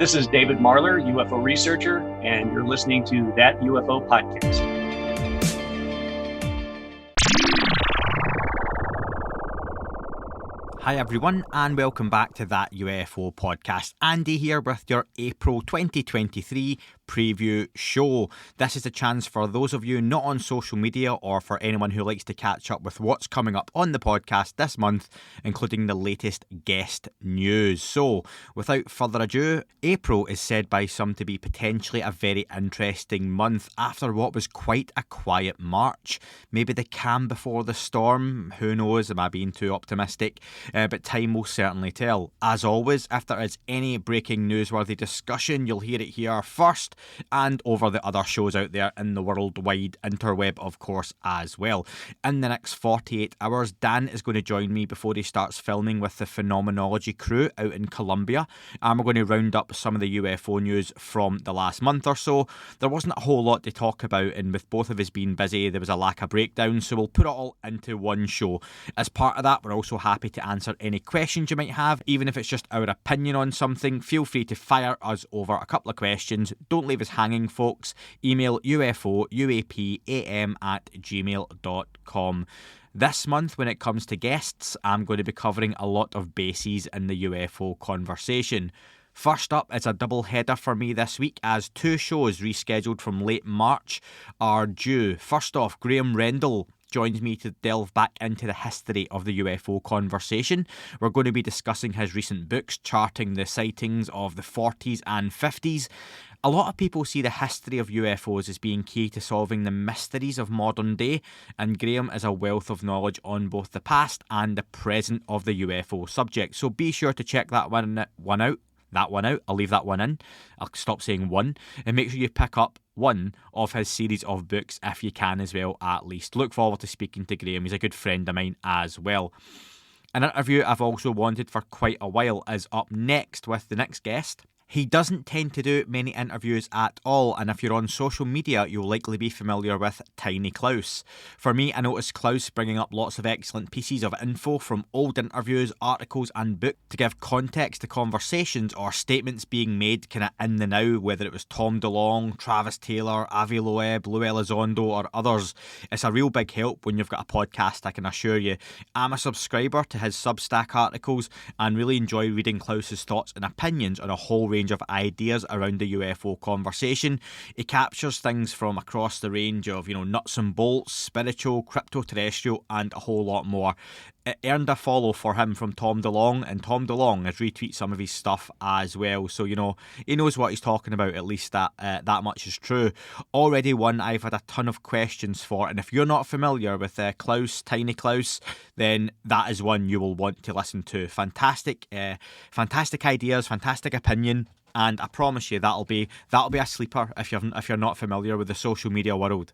This is David Marler, UFO researcher, and you're listening to That UFO Podcast. Hi everyone, and welcome back to That UFO Podcast. Andy here with your April 2023 preview show. This is a chance for those of you not on social media or for anyone who likes to catch up with what's coming up on the podcast this month, including the latest guest news. So, without further ado, April is said by some to be potentially a very interesting month after what was quite a quiet March. Maybe the calm before the storm, who knows, am I being too optimistic? But time will certainly tell. As always, if there is any breaking newsworthy discussion, you'll hear it here first and over the other shows out there in the worldwide interweb, of course, as well. In the next 48 hours, Dan is going to join me before he starts filming with the Phenomenology crew out in Colombia, and we're going to round up some of the UFO news from the last month or so. There wasn't a whole lot to talk about, and with both of us being busy, there was a lack of breakdown, so we'll put it all into one show. As part of that, we're also happy to answer any questions you might have, even if it's just our opinion on something. Feel free to fire us over a couple of questions. Don't leave us hanging, folks. Email ufouapam@gmail.com. This month, when it comes to guests, I'm going to be covering a lot of bases in the UFO conversation. First up, it's a double header for me this week as two shows rescheduled from late March are due. First off, Graeme Randall joins me to delve back into the history of the UFO conversation. We're going to be discussing his recent books charting the sightings of the 40s and 50s. A lot of people see the history of UFOs as being key to solving the mysteries of modern day, and Graeme is a wealth of knowledge on both the past and the present of the UFO subject. So be sure to check that one out. I'll leave that one in. I'll stop saying one. And make sure you pick up one of his series of books if you can as well, at least. Look forward to speaking to Graeme. He's a good friend of mine as well. An interview I've also wanted for quite a while is up next with the next guest. He doesn't tend to do many interviews at all, and if you're on social media, you'll likely be familiar with TinyKlause. For me, I noticed Klause bringing up lots of excellent pieces of info from old interviews, articles and books to give context to conversations or statements being made kind of in the now, whether it was Tom DeLonge, Travis Taylor, Avi Loeb, Lou Elizondo or others. It's a real big help when you've got a podcast, I can assure you. I'm a subscriber to his Substack articles and really enjoy reading Klause's thoughts and opinions on a whole range of ideas around the UFO conversation. He captures things from across the range of, nuts and bolts, spiritual, crypto-terrestrial, and a whole lot more. It earned a follow for him from Tom DeLonge, and Tom DeLonge has retweeted some of his stuff as well. So, he knows what he's talking about, at least that much is true. Already one I've had a ton of questions for, and if you're not familiar with TinyKlause, then that is one you will want to listen to. Fantastic ideas, fantastic opinion. And I promise you that'll be a sleeper if you're not familiar with the social media world.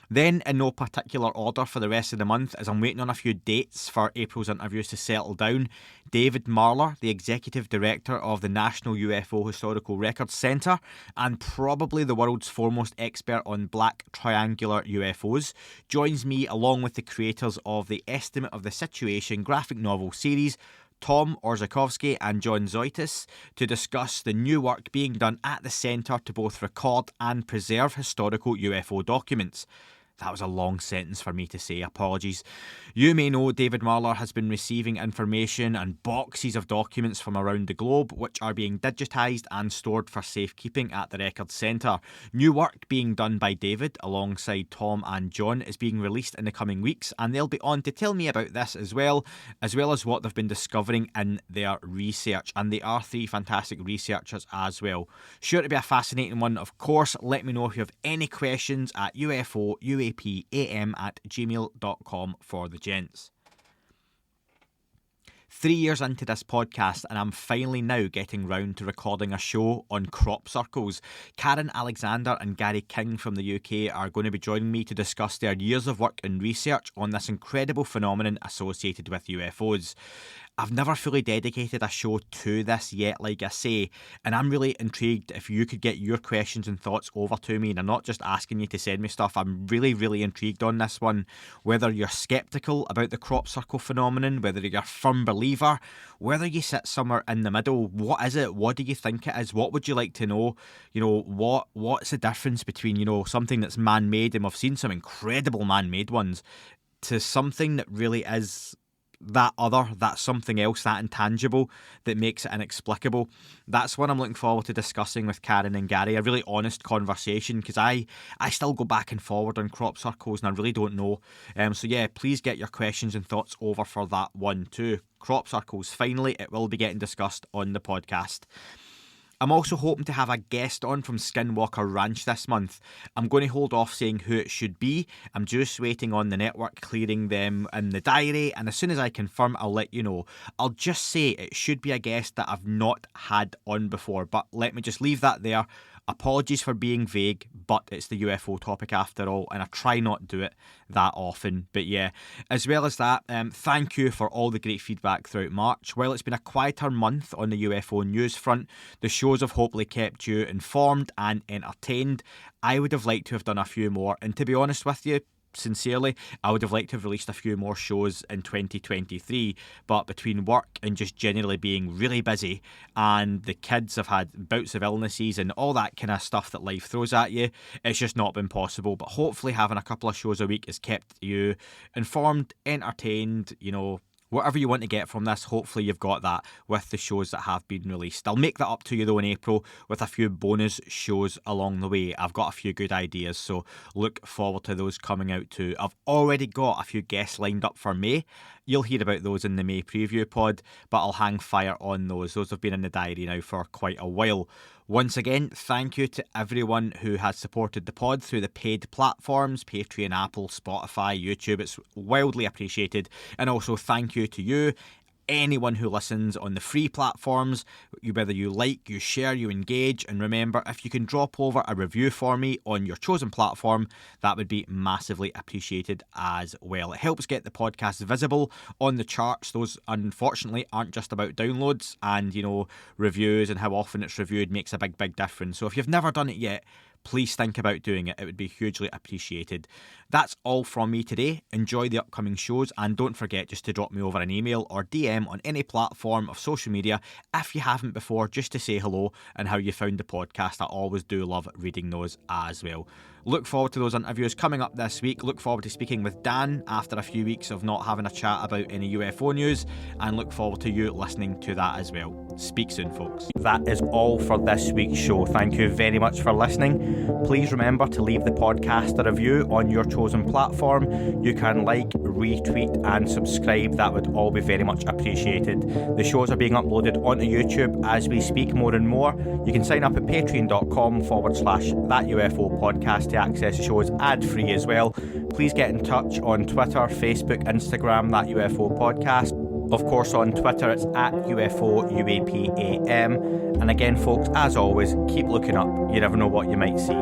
Then, in no particular order for the rest of the month, as I'm waiting on a few dates for April's interviews to settle down, David Marler, the Executive Director of the National UFO Historical Records Centre, and probably the world's foremost expert on black triangular UFOs, joins me along with the creators of the Estimate of the Situation graphic novel series, Tom Orzechowski and John Zoitis, to discuss the new work being done at the centre to both record and preserve historical UFO documents. That was a long sentence for me to say, apologies. You may know David Marler has been receiving information and boxes of documents from around the globe, which are being digitised and stored for safekeeping at the Records Centre. New work being done by David, alongside Tom and John, is being released in the coming weeks, and they'll be on to tell me about this as well as what they've been discovering in their research. And they are three fantastic researchers as well. Sure to be a fascinating one, of course. Let me know if you have any questions at ufouapam@gmail.com for the gents. 3 years into this podcast, and I'm finally now getting round to recording a show on crop circles. Karen Alexander and Gary King from the UK are going to be joining me to discuss their years of work and research on this incredible phenomenon associated with UFOs. I've never fully dedicated a show to this yet, like I say, and I'm really intrigued if you could get your questions and thoughts over to me. And I'm not just asking you to send me stuff, I'm really, really intrigued on this one. Whether you're sceptical about the crop circle phenomenon, whether you're a firm believer, whether you sit somewhere in the middle, what is it? What do you think it is? What would you like to know? You know, what's the difference between, you know, something that's man-made, and we've seen some incredible man-made ones, to something that really is that something else, that intangible that makes it inexplicable. That's what I'm looking forward to discussing with Karen and Gary, a really honest conversation, because I still go back and forward on crop circles and I really don't know. So yeah, please get your questions and thoughts over for that one too. Crop circles, finally, it will be getting discussed on the podcast. I'm also hoping to have a guest on from Skinwalker Ranch this month. I'm going to hold off saying who it should be. I'm just waiting on the network clearing them in the diary, and as soon as I confirm, I'll let you know. I'll just say it should be a guest that I've not had on before, but let me just leave that there. Apologies for being vague, but it's the UFO topic after all, and I try not to do it that often. But yeah, as well as that, thank you for all the great feedback throughout March. While it's been a quieter month on the UFO news front, the shows have hopefully kept you informed and entertained. I would have liked to have done a few more, and to be honest with you, sincerely, I would have liked to have released a few more shows in 2023, but between work and just generally being really busy, and the kids have had bouts of illnesses and all that kind of stuff that life throws at you, it's just not been possible. But hopefully having a couple of shows a week has kept you informed, entertained, you know, whatever you want to get from this, hopefully you've got that with the shows that have been released. I'll make that up to you though in April with a few bonus shows along the way. I've got a few good ideas, so look forward to those coming out too. I've already got a few guests lined up for May. You'll hear about those in the May preview pod, but I'll hang fire on those. Those have been in the diary now for quite a while. Once again, thank you to everyone who has supported the pod through the paid platforms, Patreon, Apple, Spotify, YouTube. It's wildly appreciated. And also thank you to you, anyone who listens on the free platforms. Whether you like, you share, you engage. And remember, if you can drop over a review for me on your chosen platform, that would be massively appreciated as well. It helps get the podcast visible on the charts. Those, unfortunately, aren't just about downloads, and, you know, reviews and how often it's reviewed makes a big difference. So if you've never done it yet, please think about doing it. It would be hugely appreciated. That's all from me today. Enjoy the upcoming shows, and don't forget just to drop me over an email or DM on any platform of social media if you haven't before, just to say hello and how you found the podcast. I always do love reading those as well. Look forward to those interviews coming up this week. Look forward to speaking with Dan after a few weeks of not having a chat about any UFO news, and look forward to you listening to that as well. Speak soon, folks. That is all for this week's show. Thank you very much for listening. Please remember to leave the podcast a review on your chosen platform. You can like, retweet and subscribe. That would all be very much appreciated. The shows are being uploaded onto YouTube as we speak more and more. You can sign up at patreon.com/thatUFO podcast to access the shows ad-free as well. Please get in touch on Twitter, Facebook, Instagram, That UFO Podcast. Of course, on Twitter, it's at UFO UAPAM. And again, folks, as always, keep looking up. You never know what you might see.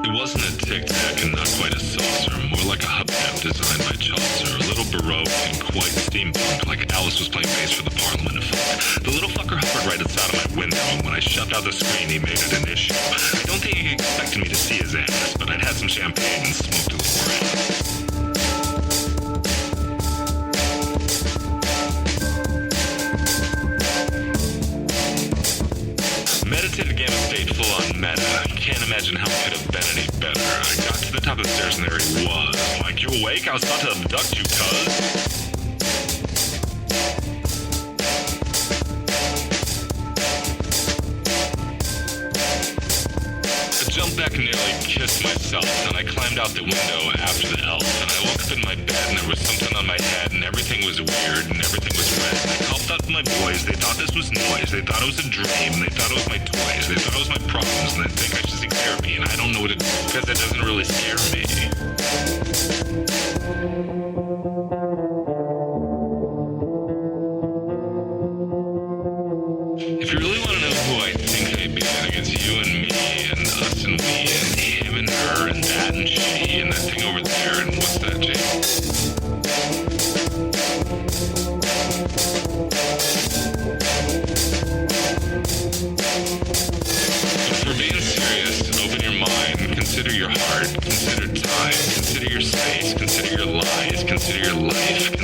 It wasn't a tic-tac and not quite a saucer, more like a hubcap designed by Chaucer, a little baroque and quite steampunk, like Alice was playing bass for the Parliament of Folk. The little fucker hovered right outside of my window, and when I shoved out the screen, he made it an issue. I don't think he expected me to see his ass, but I'd had some champagne and smoked a little grass. Meditative gamma state full on meta. Can't imagine how it could have been any better. I got to the top of the stairs and there he was. Like, you awake? I was about to abduct you, cuz. I jumped back and nearly kissed myself, and I climbed out the window after the elf, and I woke up in my bed and there was something on my head and everything was weird and everything was red. And I called out to my boys. They thought this was noise. They thought it was a dream. They thought it was my toys. They thought it was my problems, and they think I should seek therapy, and I don't know what to do because it doesn't really scare me. If you really want to know who I think may be, I think it's you and me and us and we. T and that thing over there, and what's that, Jake? But for being serious, open your mind, consider your heart, consider time, consider your space, consider your lies, consider your life,